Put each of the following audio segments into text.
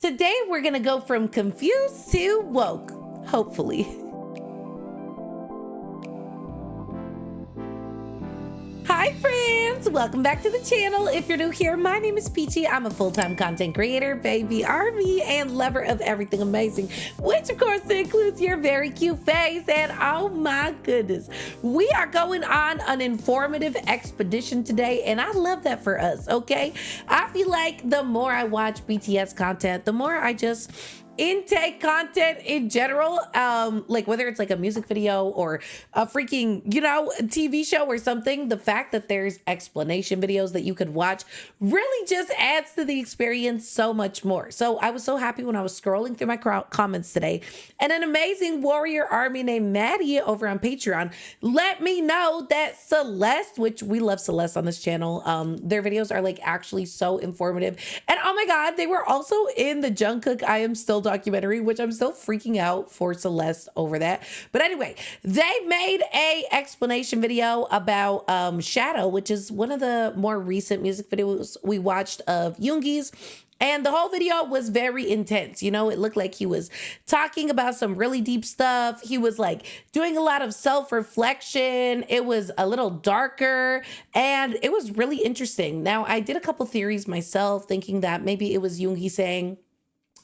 Today, we're gonna go from confused to woke, hopefully. Hi friends, welcome back to the channel. If you're new here, my name is Peachy. I'm a full-time content creator, baby army, and lover of everything amazing, which of course includes your very cute face. And oh my goodness, we are going on an informative expedition today, and I love that for us, okay? I feel like the more I watch BTS content, the more I just intake content in general, like whether it's like a music video or a freaking, TV show or something. The fact that there's explanation videos that you could watch really just adds to the experience so much more. So I was so happy when I was scrolling through my comments today, and an amazing warrior army named Maddie over on Patreon let me know that Celeste, which we love Celeste on this channel, their videos are like actually so informative. And oh my god, they were also in the Jungkook I Am Still documentary, which I'm still freaking out for Celeste over that. But anyway, they made a explanation video about Shadow, which is one of the more recent music videos we watched of Yoongi's. And the whole video was very intense. It looked like he was talking about some really deep stuff. He was like doing a lot of self-reflection. It was a little darker and it was really interesting. Now, I did a couple theories myself, thinking that maybe it was Yoongi saying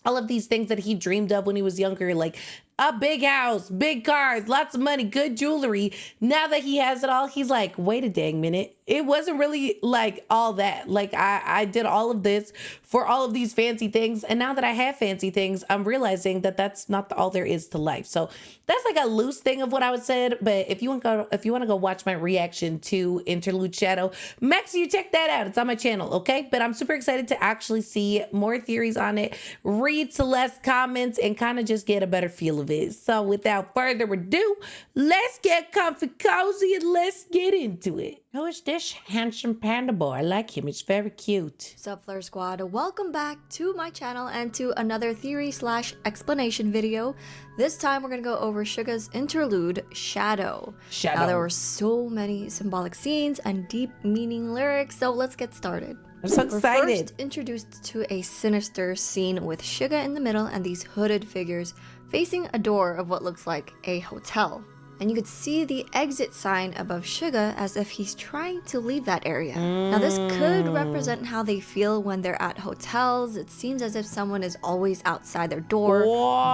all of these things that he dreamed of when he was younger, like a big house, big cars, lots of money, good jewelry. Now that he has it all, he's like, wait a dang minute. It wasn't really like all that. Like I did all of this for all of these fancy things. And now that I have fancy things, I'm realizing that that's not all there is to life. So that's like a loose thing of what I would say. But if you want to go watch my reaction to Interlude Shadow, make sure you check that out. It's on my channel, okay? But I'm super excited to actually see more theories on it, read Celeste's comments, and kind of just get a better feel of it. So without further ado, let's get comfy cozy and let's get into it. Who is this handsome panda boy? I like him. He's very cute. Sup Flare Squad, welcome back to my channel and to another theory / explanation video. This time we're gonna go over Suga's interlude, Shadow. Now there were so many symbolic scenes and deep meaning lyrics, so let's get started. I'm so excited. We're first introduced to a sinister scene with Suga in the middle and these hooded figures facing a door of what looks like a hotel. And you could see the exit sign above Suga as if he's trying to leave that area. Now this could represent how they feel when they're at hotels. It seems as if someone is always outside their door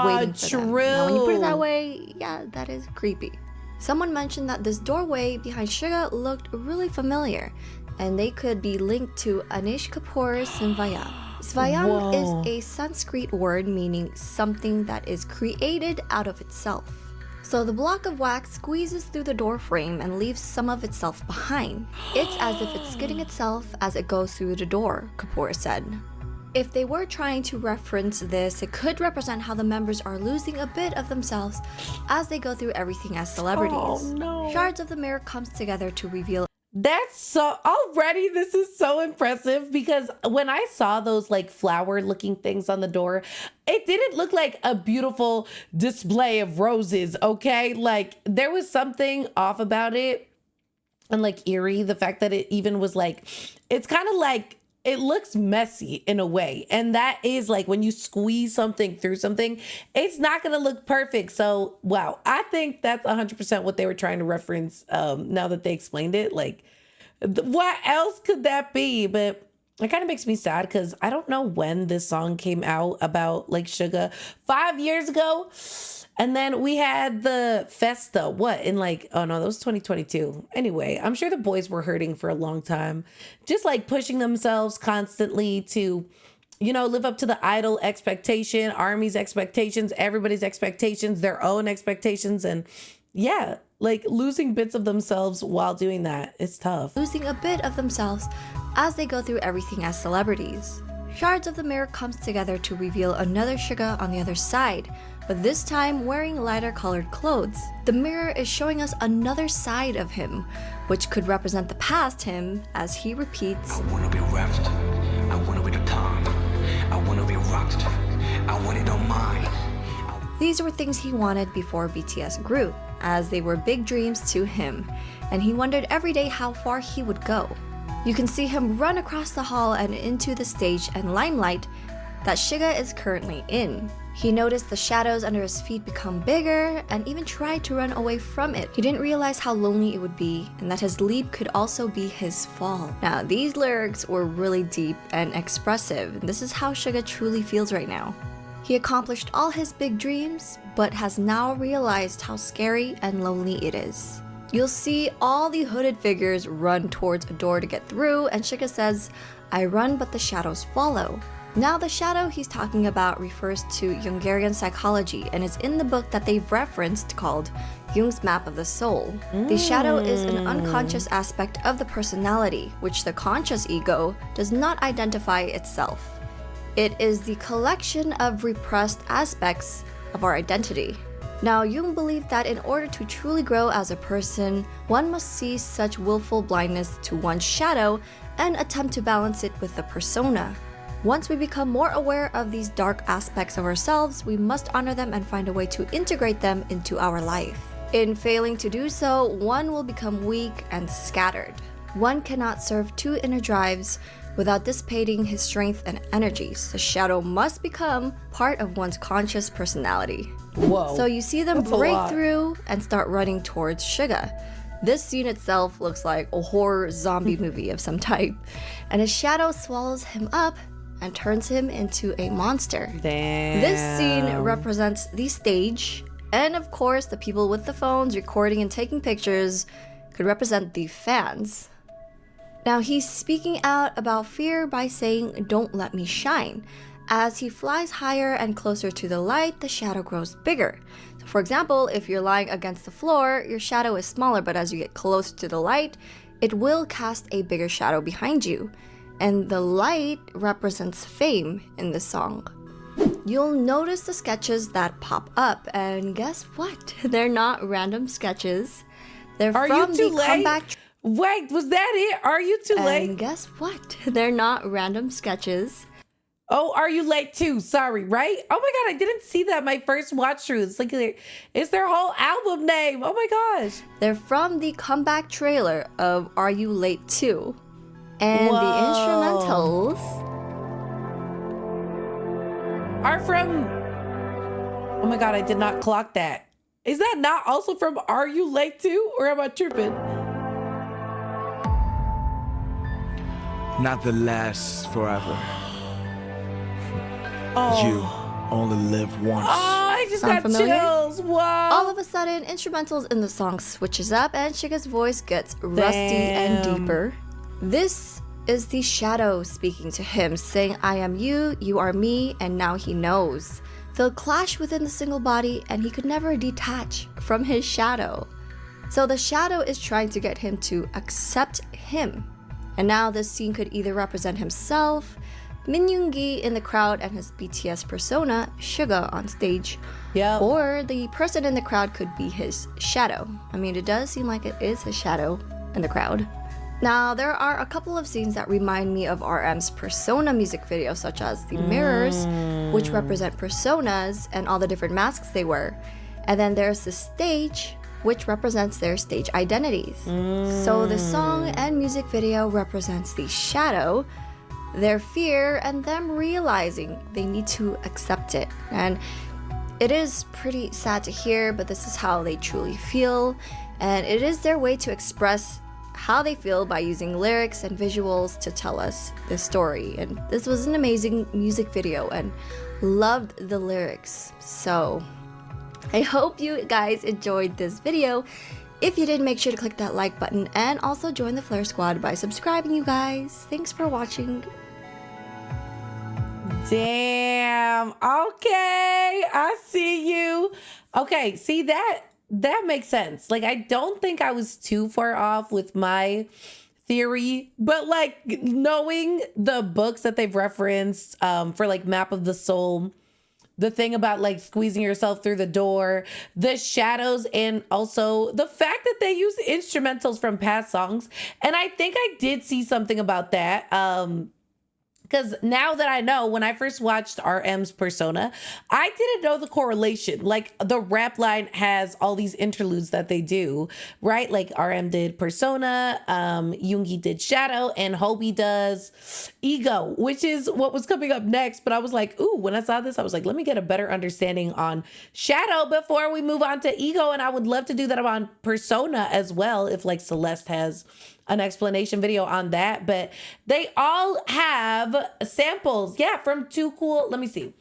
waiting for them. Now when you put it that way, yeah, that is creepy. Someone mentioned that this doorway behind Suga looked really familiar, and they could be linked to Anish Kapoor's Svayam. Svayam is a Sanskrit word meaning something that is created out of itself. So the block of wax squeezes through the door frame and leaves some of itself behind. It's as if it's skidding itself as it goes through the door, Kapoor said. If they were trying to reference this, it could represent how the members are losing a bit of themselves as they go through everything as celebrities. Oh, no. Shards of the mirror comes together to reveal. That's so already, this is so impressive, because when I saw those like flower looking things on the door, it didn't look like a beautiful display of roses, okay? Like there was something off about it, and like eerie, the fact that it even was like, it's kind of like, it looks messy in a way. And that is like when you squeeze something through something, it's not going to look perfect. So, wow, I think that's 100% what they were trying to reference now that they explained it. Like, what else could that be? But it kind of makes me sad because I don't know when this song came out about like Suga. 5 years ago. And then we had the Festa, in like, oh no, that was 2022. Anyway, I'm sure the boys were hurting for a long time. Just like pushing themselves constantly to, live up to the idol expectation, ARMY's expectations, everybody's expectations, their own expectations. And yeah, like losing bits of themselves while doing that. It's tough. Losing a bit of themselves as they go through everything as celebrities. Shards of the mirror comes together to reveal another Suga on the other side, but this time wearing lighter colored clothes. The mirror is showing us another side of him, which could represent the past him as he repeats, I wanna be rapped, I wanna be the top, I wanna be rocked, I want it on mine. These were things he wanted before BTS grew, as they were big dreams to him, and he wondered every day how far he would go. You can see him run across the hall and into the stage and limelight, that Suga is currently in. He noticed the shadows under his feet become bigger and even tried to run away from it. He didn't realize how lonely it would be and that his leap could also be his fall. Now, these lyrics were really deep and expressive. This is how Suga truly feels right now. He accomplished all his big dreams, but has now realized how scary and lonely it is. You'll see all the hooded figures run towards a door to get through, and Suga says, "I run, but the shadows follow." Now, the shadow he's talking about refers to Jungian psychology and is in the book that they've referenced called Jung's Map of the Soul. The shadow is an unconscious aspect of the personality, which the conscious ego does not identify itself. It is the collection of repressed aspects of our identity. Now, Jung believed that in order to truly grow as a person, one must see such willful blindness to one's shadow and attempt to balance it with the persona. Once we become more aware of these dark aspects of ourselves, we must honor them and find a way to integrate them into our life. In failing to do so, one will become weak and scattered. One cannot serve two inner drives without dissipating his strength and energies. The shadow must become part of one's conscious personality. Whoa. So you see them That's a break lot. through and start running towards Suga. This scene itself looks like a horror zombie movie of some type, and his shadow swallows him up and turns him into a monster. Damn. This scene represents the stage, and of course, the people with the phones recording and taking pictures could represent the fans. Now, he's speaking out about fear by saying, "Don't let me shine." As he flies higher and closer to the light, the shadow grows bigger. So for example, if you're lying against the floor, your shadow is smaller, but as you get closer to the light, it will cast a bigger shadow behind you. And the light represents fame in this song. You'll notice the sketches that pop up, and guess what? They're not random sketches. They're Are from you too the late? comeback. Wait, was that it? Are you too late? And guess what? They're not random sketches. Oh, are you late too? Sorry, right? Oh my God, I didn't see that my first watch through. It's like it's their whole album name. Oh my gosh. They're from the comeback trailer of Are You Late Too? And Whoa. the instrumentals Are from. Oh my God, I did not clock that. Is that not also from Are You Late Too? Or am I tripping? Not the last forever. Oh. You only live once. Oh, I just Sound got familiar? chills. Whoa. all of a sudden, instrumentals in the song switches up and Suga's voice gets rusty and Damn. deeper. This is the shadow speaking to him, saying, "I am you, you are me," and now he knows. They'll clash within the single body and he could never detach from his shadow. So the shadow is trying to get him to accept him. And now this scene could either represent himself, Min Yoongi in the crowd and his BTS persona, Suga on stage, Yep. or the person in the crowd could be his shadow. I mean, it does seem like it is his shadow in the crowd. Now, there are a couple of scenes that remind me of RM's Persona music video, such as the mirrors, which represent personas and all the different masks they wear. And then there's the stage, which represents their stage identities. So the song and music video represents the shadow, their fear, and them realizing they need to accept it. And it is pretty sad to hear, but this is how they truly feel. And it is their way to express how they feel by using lyrics and visuals to tell us the story. And this was an amazing music video and loved the lyrics. So I hope you guys enjoyed this video. If you did, make sure to click that like button and also join the Flare Squad by subscribing, you guys. Thanks for watching. Damn. Okay. I see you. Okay. See that makes sense. Like, I don't think I was too far off with my theory, but like knowing the books that they've referenced for like Map of the Soul, the thing about like squeezing yourself through the door, the shadows, and also the fact that they use instrumentals from past songs. And I think I did see something about that. because now that I know, when I first watched RM's Persona, I didn't know the correlation. Like the rap line has all these interludes that they do, right? Like RM did Persona, Yoongi did Shadow, and Hobie does Ego, which is what was coming up next. But I was like, ooh, when I saw this, I was like, let me get a better understanding on Shadow before we move on to Ego. And I would love to do that on Persona as well, if like Celeste has an explanation video on that. But they all have samples, yeah, from Too Cool. Let me see.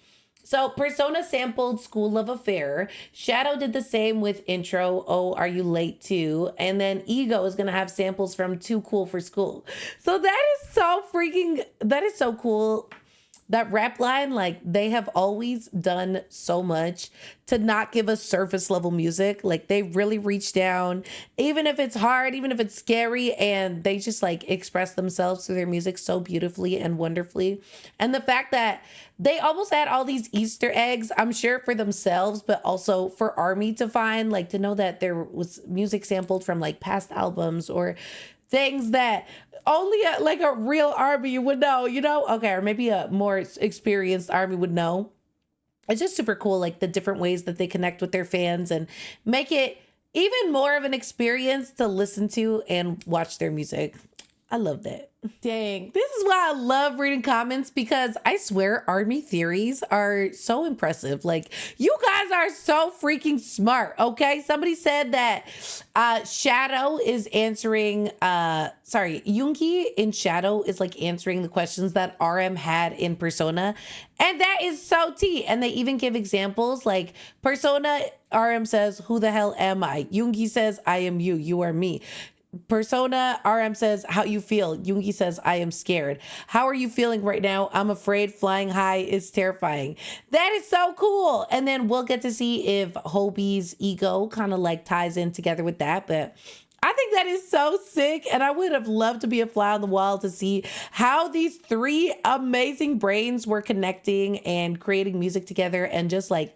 So Persona sampled School of Affair. Shadow did the same with Intro, Oh, Are You Late Too? And then Ego is going to have samples from Too Cool for School. So that is so cool. That rap line, like they have always done so much to not give us surface level music. Like they really reach down, even if it's hard, even if it's scary, and they just like express themselves through their music so beautifully and wonderfully. And the fact that they almost had all these Easter eggs, I'm sure for themselves, but also for ARMY to find, like to know that there was music sampled from like past albums or things that only a real ARMY would know, you know? Okay, or maybe a more experienced ARMY would know. It's just super cool, like the different ways that they connect with their fans and make it even more of an experience to listen to and watch their music. I love that. Dang, this is why I love reading comments, because I swear ARMY theories are so impressive. Like, you guys are so freaking smart, okay? Somebody said that Shadow is answering, Yoongi in Shadow is like answering the questions that RM had in Persona. And that is so tea. And they even give examples like Persona, RM says, who the hell am I? Yoongi says, I am you, you are me. Persona, RM says, how you feel? Yoongi says, I am scared. How are you feeling right now? I'm afraid. Flying high is terrifying. That is so cool. And then we'll get to see if Hobie's Ego kind of like ties in together with that. But I think that is so sick. And I would have loved to be a fly on the wall to see how these three amazing brains were connecting and creating music together, and just like,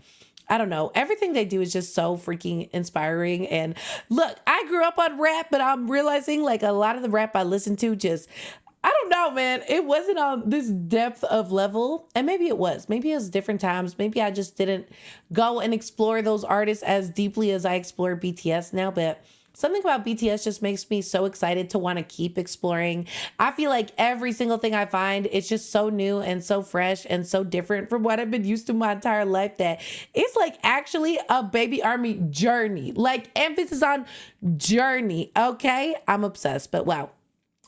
I don't know. Everything they do is just so freaking inspiring. And look, I grew up on rap, but I'm realizing like a lot of the rap I listened to just, I don't know, man. It wasn't on this depth of level. And maybe it was. Maybe it was different times. Maybe I just didn't go and explore those artists as deeply as I explore BTS now. But something about BTS just makes me so excited to want to keep exploring. I feel like every single thing I find, it's just so new and so fresh and so different from what I've been used to my entire life, that it's like actually a baby ARMY journey. Like emphasis on journey, okay? I'm obsessed, but wow.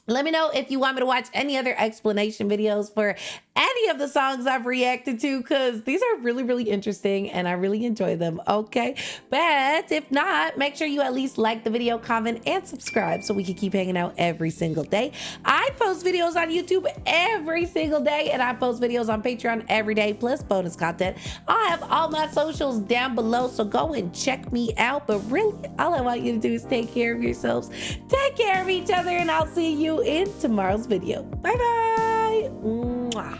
Let me know if you want me to watch any other explanation videos for any of the songs I've reacted to, because these are really, really interesting and I really enjoy them, okay? But if not, make sure you at least like the video, comment, and subscribe so we can keep hanging out every single day. I post videos on YouTube every single day, and I post videos on Patreon every day, plus bonus content. I have all my socials down below, so go and check me out. But really, all I want you to do is take care of yourselves, take care of each other, and I'll see you in tomorrow's video. Bye-bye. Mwah.